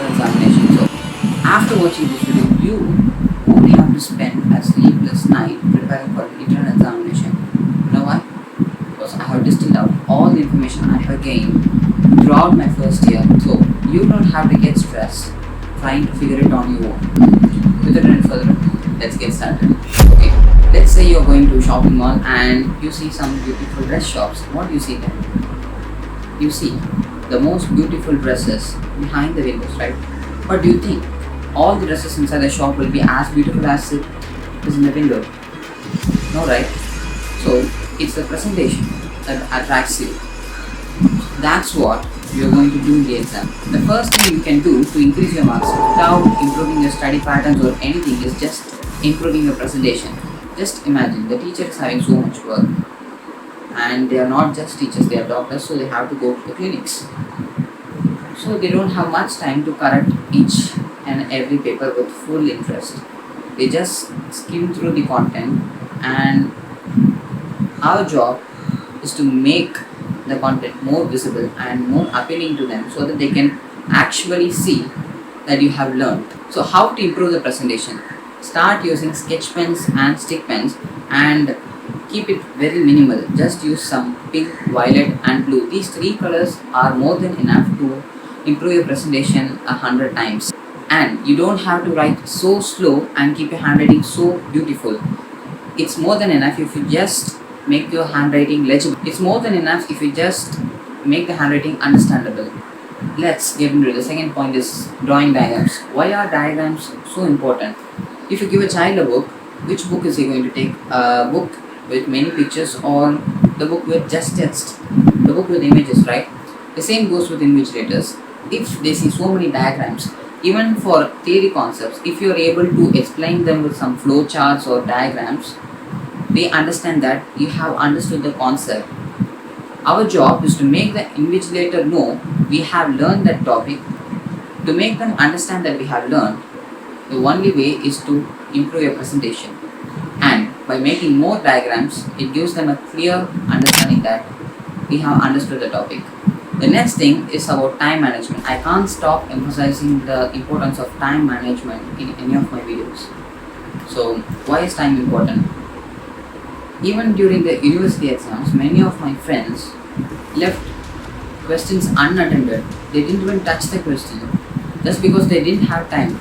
internal examination. So after watching this video, you won't have to spend a sleepless night preparing for an internal examination. You know why? Because I have distilled out all the information I have gained throughout my first year, so you don't have to get stressed trying to figure it on your own. Without any further ado, let's get started. Okay, let's say you're going to a shopping mall and you see some beautiful dress shops. What do you see there? You see the most beautiful dresses behind the windows, right? But do you think all the dresses inside the shop will be as beautiful as it is in the window? No, right? So it's the presentation that attracts you. That's what you're going to do in the exam. The first thing you can do to increase your marks without improving your study patterns or anything is just improving your presentation. Just imagine the teacher is having so much work, and they are not just teachers, they are doctors, so they have to go to the clinics. So they don't have much time to correct each and every paper with full interest. They just skim through the content, and our job is to make the content more visible and more appealing to them so that they can actually see that you have learned. So how to improve the presentation? Start using sketch pens and stick pens and keep it very minimal. Just use some pink, violet and blue. These three colors are more than enough to improve your presentation 100 times. And you don't have to write so slow and keep your handwriting so beautiful. It's more than enough if you just make your handwriting legible. It's more than enough if you just make the handwriting understandable. Let's get into it. The second point is drawing diagrams. Why are diagrams so important? If you give a child a book, which book is he going to take? A book with many pictures or the book with just text? The book with images, right? The same goes with invigilators. If they see so many diagrams, even for theory concepts, if you are able to explain them with some flow charts or diagrams, they understand that you have understood the concept. Our job is to make the invigilator know we have learned that topic. To make them understand that we have learned, the only way is to improve your presentation. And by making more diagrams, it gives them a clear understanding that we have understood the topic. The next thing is about time management. I can't stop emphasizing the importance of time management in any of my videos. So why is time important? Even during the university exams, many of my friends left questions unattended. They didn't even touch the question just because they didn't have time.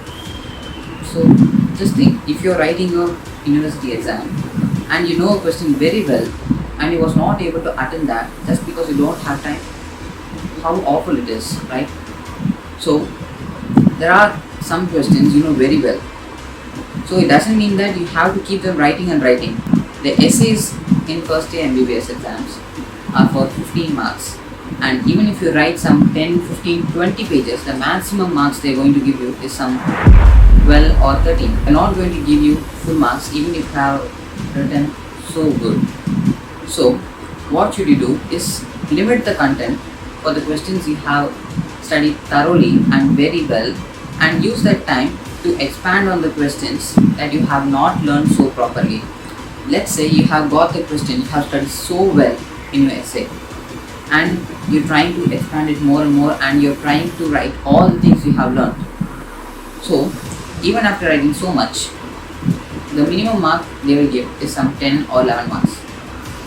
So just think, if you're writing your university exam and you know a question very well and you was not able to attend that just because you don't have time, how awful it is, right? So there are some questions you know very well. So it doesn't mean that you have to keep them writing and writing. The essays in first year MBBS exams are for 15 marks, and even if you write some 10, 15, 20 pages, the maximum marks they are going to give you is some 12 or 13. They are not going to give you full marks even if you have written so good. So what should you do is limit the content for the questions you have studied thoroughly and very well, and use that time to expand on the questions that you have not learned so properly. Let's say you have got the question, you have studied so well in your essay, and you're trying to expand it more and more, and you're trying to write all the things you have learned. So even after writing so much, the minimum mark they will give is some 10 or 11 marks.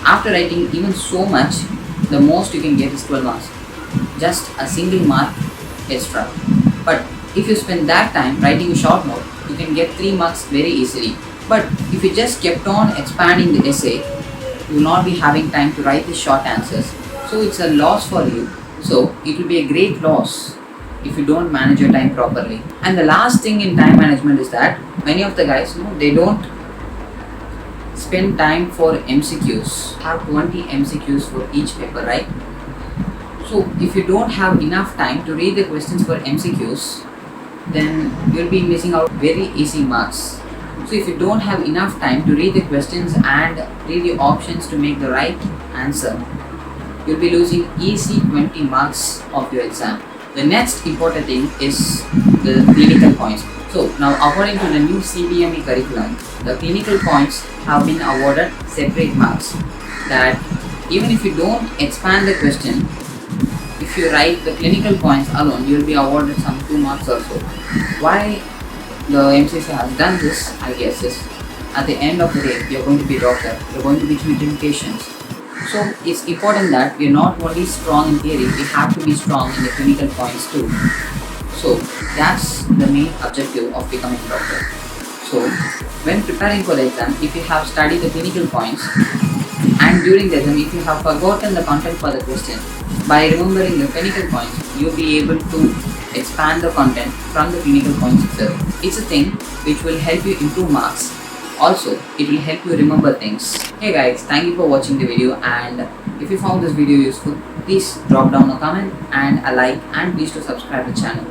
After writing even so much, the most you can get is 12 marks. Just a single mark extra. But if you spend that time writing a short note, you can get 3 marks very easily. But if you just kept on expanding the essay, you will not be having time to write the short answers. So it's a loss for you. So it will be a great loss if you don't manage your time properly. And the last thing in time management is that many of the guys, they don't spend time for MCQs. Have 20 MCQs for each paper, right? So if you don't have enough time to read the questions for MCQs, then you'll be missing out very easy marks. So if you don't have enough time to read the questions and read the options to make the right answer, you'll be losing easy 20 marks of your exam. The next important thing is the clinical points. So now according to the new CBME curriculum, the clinical points have been awarded separate marks. That even if you don't expand the question, if if you write the clinical points alone, you'll be awarded some 2 marks or so. Why the MCC has done this, I guess, is at the end of the day, you're going to be a doctor, you're going to be treating patients. So it's important that we're not only strong in theory, we have to be strong in the clinical points too. So that's the main objective of becoming a doctor. So when preparing for the exam, if you have studied the clinical points and during the exam, if you have forgotten the content for the question, by remembering the clinical points, you'll be able to expand the content from the clinical points itself. It's a thing which will help you improve marks. Also, it will help you remember things. Hey guys, thank you for watching the video, and if you found this video useful, please drop down a comment and a like, and please to subscribe to the channel.